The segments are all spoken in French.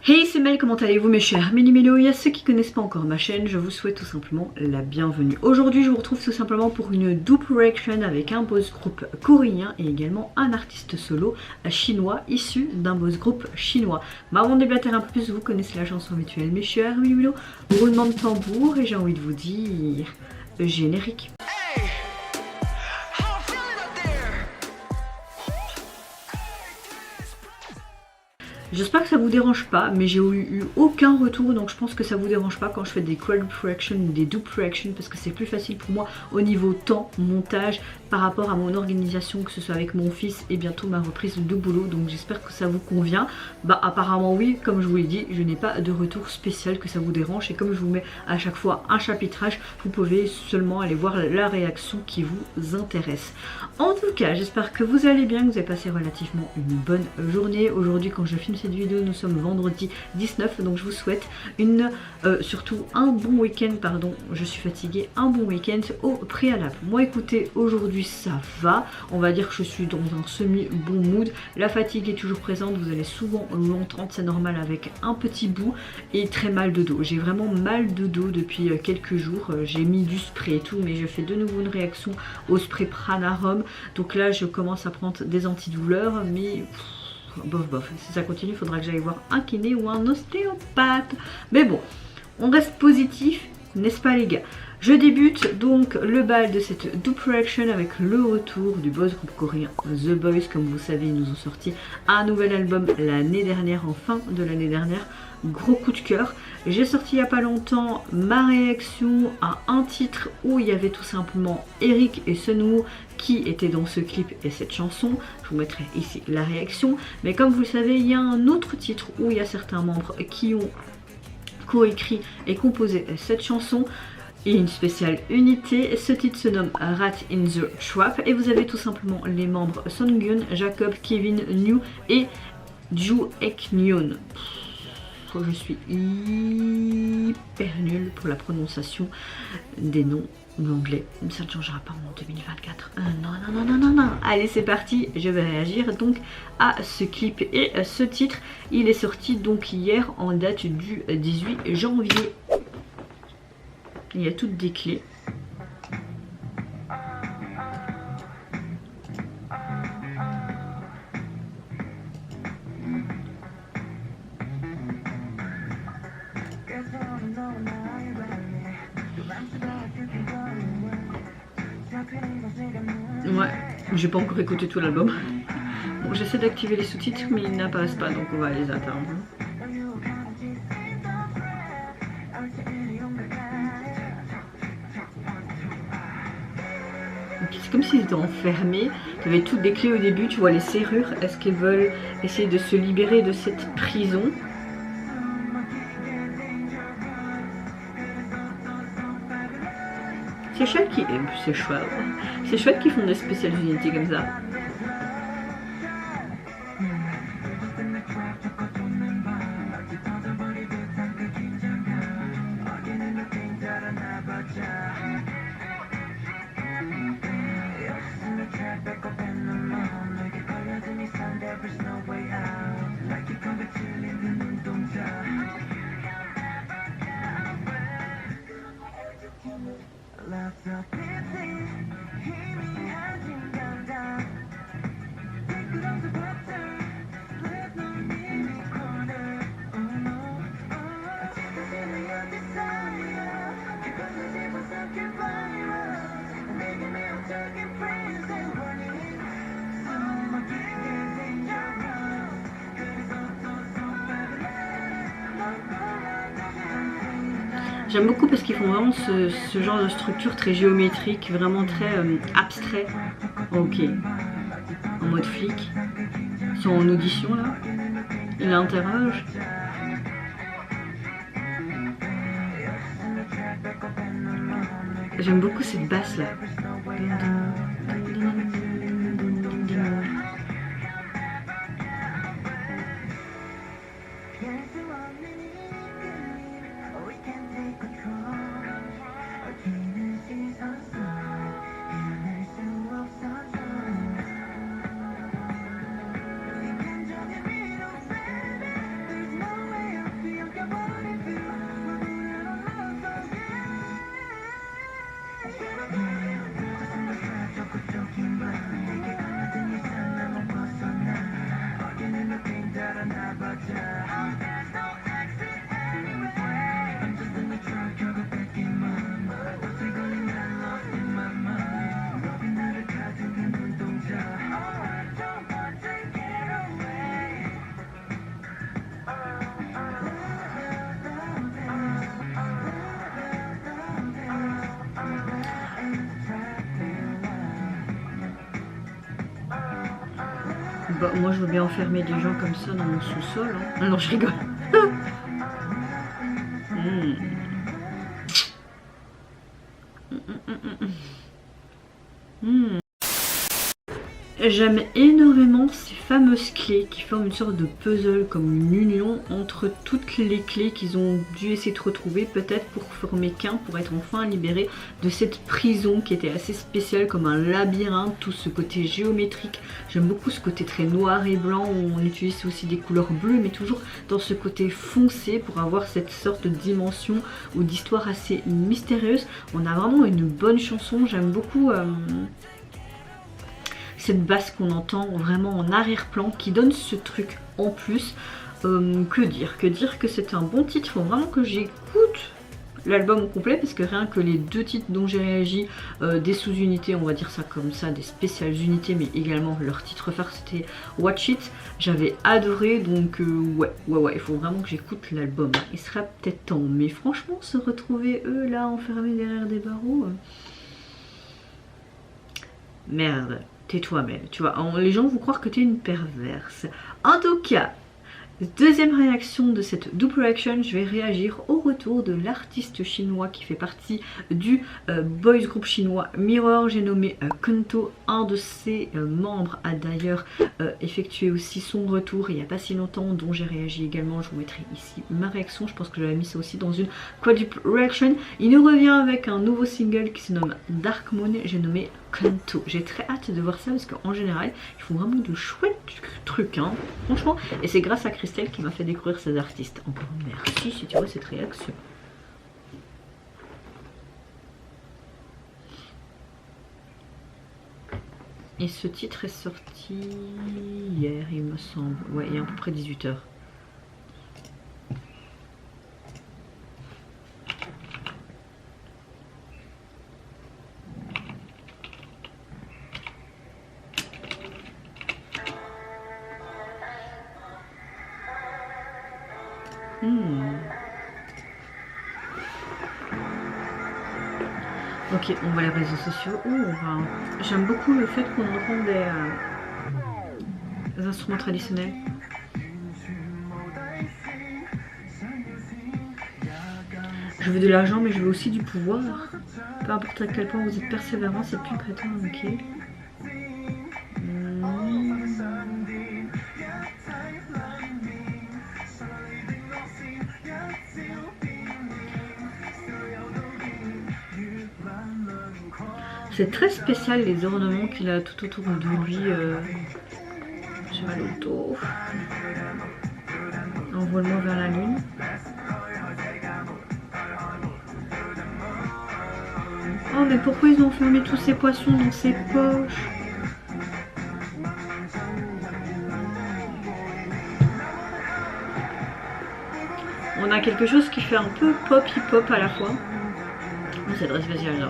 Hey, c'est Mel, comment allez-vous mes chers Méli-Mélo? Et à ceux qui connaissent pas encore ma chaîne, je vous souhaite tout simplement la bienvenue. Aujourd'hui, je vous retrouve tout simplement pour une double reaction avec un boss group coréen et également un artiste solo chinois issu d'un boss group chinois. Mais avant de débattre un peu plus, vous connaissez la chanson habituelle mes chers Méli-Mélo. Roulement de tambour et j'ai envie de vous dire générique. J'espère que ça vous dérange pas, mais j'ai eu aucun retour, donc je pense que ça vous dérange pas quand je fais des crowd reaction ou des double reaction, parce que c'est plus facile pour moi au niveau temps, montage, par rapport à mon organisation, que ce soit avec mon fils et bientôt ma reprise de boulot, donc j'espère que ça vous convient. Bah apparemment oui, comme je vous l'ai dit, je n'ai pas de retour spécial que ça vous dérange, et comme je vous mets à chaque fois un chapitrage, vous pouvez seulement aller voir la réaction qui vous intéresse. En tout cas, j'espère que vous allez bien, que vous avez passé relativement une bonne journée. Aujourd'hui, quand je filme cette vidéo, nous sommes vendredi 19, donc je vous souhaite surtout un bon week-end, pardon, je suis fatiguée, un bon week-end au préalable. Moi écoutez, aujourd'hui ça va, on va dire que je suis dans un semi-bon mood, la fatigue est toujours présente, vous allez souvent l'entendre, c'est normal, avec un petit bout et très mal de dos. J'ai vraiment mal de dos depuis quelques jours, j'ai mis du spray et tout, mais je fais de nouveau une réaction au spray Pranarum, donc là je commence à prendre des antidouleurs, mais bof, si ça continue, il faudra que j'aille voir un kiné ou un ostéopathe. Mais bon, on reste positif, n'est-ce pas les gars? Je débute donc le bal de cette double reaction avec le retour du boss groupe coréen The Boys. Comme vous savez, ils nous ont sorti un nouvel album l'année dernière, en fin de l'année dernière. Gros coup de cœur. J'ai sorti il n'y a pas longtemps ma réaction à un titre où il y avait tout simplement Eric et Sunwoo qui étaient dans ce clip et cette chanson. Je vous mettrai ici la réaction. Mais comme vous le savez, il y a un autre titre où il y a certains membres qui ont coécrit et composé cette chanson. Et une spéciale unité, ce titre se nomme Rat in the Trap et vous avez tout simplement les membres Songyun, Jacob, Kevin, New et Joo Ek-Nyeon. Je suis hyper nulle pour la prononciation des noms l'anglais, ça ne changera pas en 2024. Non. Allez, c'est parti, je vais réagir donc à ce clip et à ce titre. Il est sorti donc hier en date du 18 janvier. Il y a toutes des clés. Ouais, j'ai pas encore écouté tout l'album. Bon, j'essaie d'activer les sous-titres, mais ils n'apparaissent pas, donc on va les attendre. C'est comme s'ils étaient enfermés. Il y avait toutes des clés au début, tu vois les serrures. Est-ce qu'ils veulent essayer de se libérer de cette prison? C'est chouette qui... C'est chouette qu'ils font des spéciales unités comme ça. J'aime beaucoup parce qu'ils font vraiment ce genre de structure très géométrique, vraiment très abstrait. Ok, en mode flic. Ils sont en audition là. Il interroge. J'aime beaucoup cette basse là. Bah, moi je veux bien enfermer des gens comme ça dans mon sous-sol. Hein. Ah non, je rigole. Mmh. Mmh. J'aime énormément ces fameuses clés qui forment une sorte de puzzle, comme une union entre toutes les clés qu'ils ont dû essayer de retrouver, peut-être pour former qu'un, pour être enfin libérés de cette prison qui était assez spéciale, comme un labyrinthe, tout ce côté géométrique. J'aime beaucoup ce côté très noir et blanc où on utilise aussi des couleurs bleues, mais toujours dans ce côté foncé pour avoir cette sorte de dimension ou d'histoire assez mystérieuse. On a vraiment une bonne chanson, j'aime beaucoup... cette basse qu'on entend vraiment en arrière-plan qui donne ce truc en plus. Que dire que c'est un bon titre, il faut vraiment que j'écoute l'album au complet parce que rien que les deux titres dont j'ai réagi, des sous-unités, on va dire ça comme ça, des spéciales unités, mais également leur titre phare c'était Watch It, j'avais adoré, donc ouais, il faut vraiment que j'écoute l'album. Il sera peut-être temps, mais franchement se retrouver eux là enfermés derrière des barreaux, merde. Tais-toi même, tu vois, les gens vont croire que tu es une perverse. En tout cas, deuxième réaction de cette double reaction, je vais réagir au retour de l'artiste chinois qui fait partie du boys group chinois Mirror. J'ai nommé Kento, un de ses membres a d'ailleurs effectué aussi son retour il n'y a pas si longtemps, dont j'ai réagi également. Je vous mettrai ici ma réaction, je pense que j'avais mis ça aussi dans une quadruple reaction. Il nous revient avec un nouveau single qui se nomme Dark Moon, j'ai nommé Kento. J'ai très hâte de voir ça parce qu'en général ils font vraiment de chouettes trucs, hein, franchement, et c'est grâce à Christelle qui m'a fait découvrir ces artistes. Encore merci si tu vois cette réaction. Et ce titre est sorti hier il me semble, ouais, il y a à peu près 18 h. Ok, on voit les réseaux sociaux. J'aime beaucoup le fait qu'on entende des instruments traditionnels. Je veux de l'argent, mais je veux aussi du pouvoir. Peu importe à quel point vous êtes persévérant, c'est plus prétend, ok. C'est très spécial les ornements qu'il a tout autour de lui. J'ai mal au dos. Envole-moi vers la lune. Oh mais pourquoi ils ont enfermé tous ces poissons dans ses poches? On a quelque chose qui fait un peu pop hip-hop à la fois. C'est très spécial là.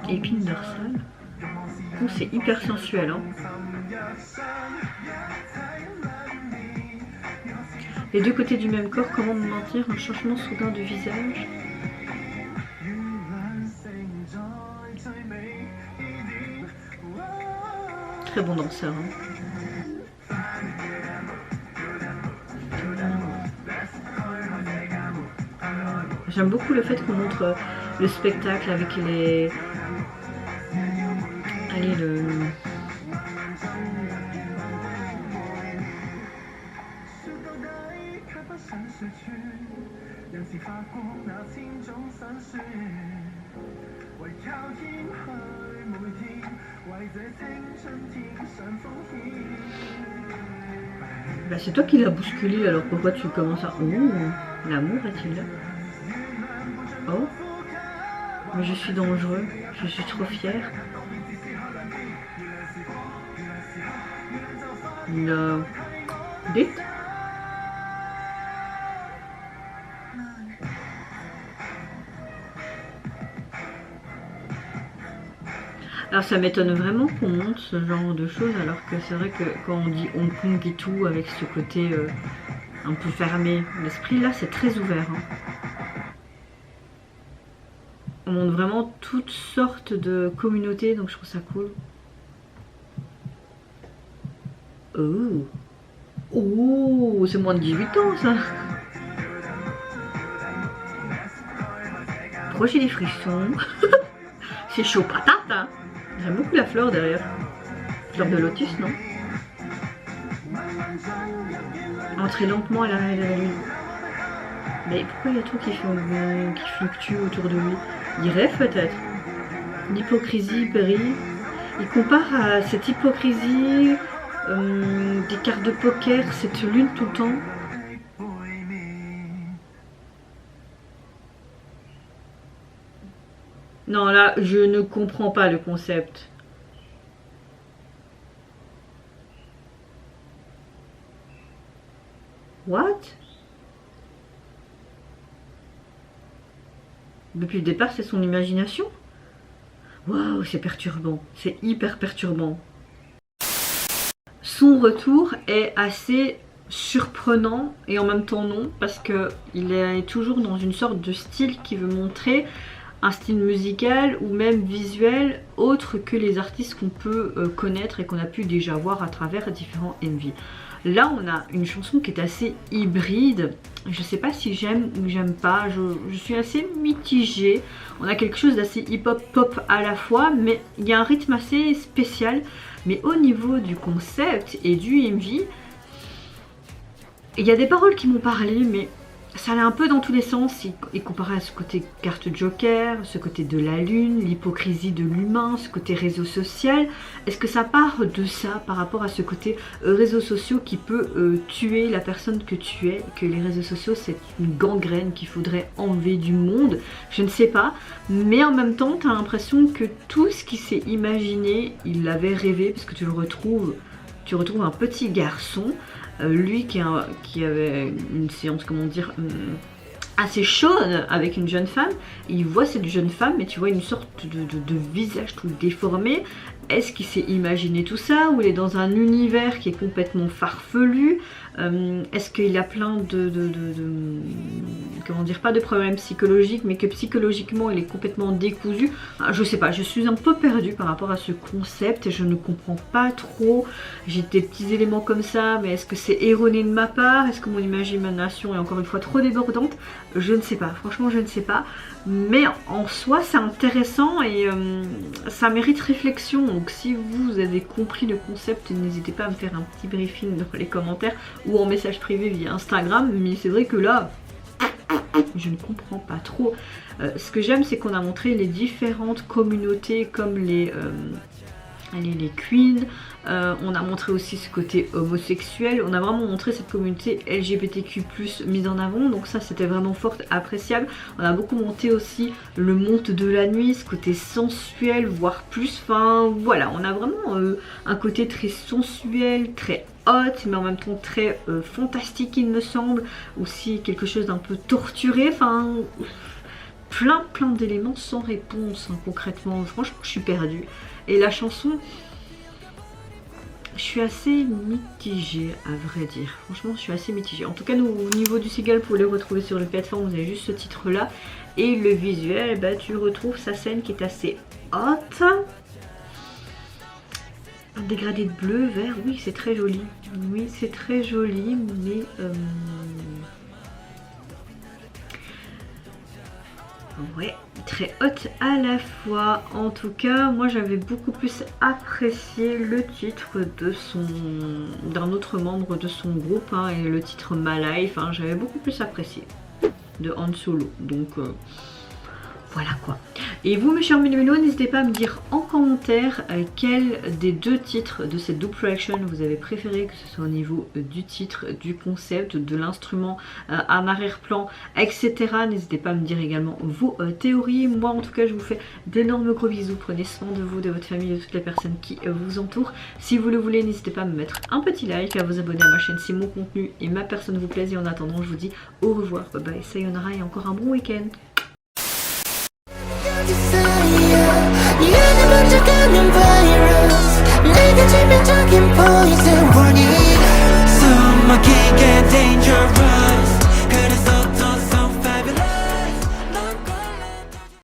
Épine dorsale. C'est hyper sensuel. Hein. Les deux côtés du même corps, comment maintenir un changement soudain du visage? Très bon danseur. Hein. J'aime beaucoup le fait qu'on montre le spectacle avec les... Allez, le... Bah c'est toi qui l'as bousculé, alors pourquoi tu commences à... Oh, l'amour est-il là? Oh, mais je suis dangereux, je suis trop fière. No. Dites. Alors ça m'étonne vraiment qu'on monte ce genre de choses alors que c'est vrai que quand on dit Hong Kong et tout avec ce côté un peu fermé l'esprit. Là, c'est très ouvert. Hein. On montre vraiment toutes sortes de communautés, donc je trouve ça cool. Oh, oh, c'est moins de 18 ans ça. Pourquoi j'ai des frissons? C'est chaud patate hein. J'aime beaucoup la fleur derrière. Fleur de lotus, non? Entrez lentement à l'arrêt de la lune. Mais pourquoi il y a tout qui fluctue autour de lui? Il rêve peut-être. L'hypocrisie périt. Il compare à cette hypocrisie des cartes de poker, cette lune tout le temps. Non, là, je ne comprends pas le concept. What? Depuis le départ, c'est son imagination? Waouh, c'est perturbant. C'est hyper perturbant. Son retour est assez surprenant et en même temps non, parce qu'il est toujours dans une sorte de style qui veut montrer un style musical ou même visuel autre que les artistes qu'on peut connaître et qu'on a pu déjà voir à travers différents MV. Là on a une chanson qui est assez hybride, je sais pas si j'aime ou j'aime pas, je suis assez mitigée. On a quelque chose d'assez hip-hop pop à la fois, mais il y a un rythme assez spécial. Mais au niveau du concept et du MV, il y a des paroles qui m'ont parlé, mais ça allait un peu dans tous les sens, et comparé à ce côté carte joker, ce côté de la lune, l'hypocrisie de l'humain, ce côté réseau social. Est-ce que ça part de ça par rapport à ce côté réseaux sociaux qui peut tuer la personne que tu es, que les réseaux sociaux c'est une gangrène qu'il faudrait enlever du monde? Je ne sais pas, mais en même temps tu as l'impression que tout ce qu'il s'est imaginé, il l'avait rêvé, parce que tu retrouves un petit garçon, lui qui avait une séance, comment dire, assez chaude avec une jeune femme. Il voit cette jeune femme et tu vois une sorte de visage tout déformé. Est-ce qu'il s'est imaginé tout ça, ou il est dans un univers qui est complètement farfelu? Est-ce qu'il a plein comment dire, pas de problèmes psychologiques, mais que psychologiquement il est complètement décousu? Je sais pas, je suis un peu perdue par rapport à ce concept et je ne comprends pas trop. J'ai des petits éléments comme ça, mais est-ce que c'est erroné de ma part? Est-ce que mon imagination est encore une fois trop débordante? Je ne sais pas, franchement je ne sais pas. Mais en soi c'est intéressant et ça mérite réflexion. Donc si vous avez compris le concept, n'hésitez pas à me faire un petit briefing dans les commentaires ou en message privé via Instagram. Mais c'est vrai que là, je ne comprends pas trop. Ce que j'aime, c'est qu'on a montré les différentes communautés comme les queens, on a montré aussi ce côté homosexuel, on a vraiment montré cette communauté LGBTQ+ mise en avant, donc ça c'était vraiment fort appréciable. On a beaucoup monté aussi le monde de la nuit, ce côté sensuel, voire plus, enfin voilà, on a vraiment un côté très sensuel, très hot, mais en même temps très fantastique il me semble, aussi quelque chose d'un peu torturé, enfin plein d'éléments sans réponse hein, concrètement. Franchement je suis perdue. Et la chanson, je suis assez mitigée à vrai dire. Franchement je suis assez mitigée. En tout cas au niveau du single, pour le retrouver sur les plateformes, vous avez juste ce titre là. Et le visuel, bah, tu retrouves sa scène qui est assez hot. Un dégradé de bleu, vert, oui c'est très joli. Oui c'est très joli, mais ouais, très haute à la fois. En tout cas, moi j'avais beaucoup plus apprécié le titre d'un autre membre de son groupe hein, et le titre My Life, hein, j'avais beaucoup plus apprécié de Han Solo. Donc voilà quoi. Et vous mes chers mélos, n'hésitez pas à me dire en commentaire quel des deux titres de cette double production vous avez préféré, que ce soit au niveau du titre, du concept, de l'instrument, en arrière-plan, etc. N'hésitez pas à me dire également vos théories. Moi en tout cas je vous fais d'énormes gros bisous, prenez soin de vous, de votre famille, de toutes les personnes qui vous entourent. Si vous le voulez, n'hésitez pas à me mettre un petit like, à vous abonner à ma chaîne si mon contenu et ma personne vous plaisent. Et en attendant je vous dis au revoir, bye bye, sayonara et encore un bon week-end.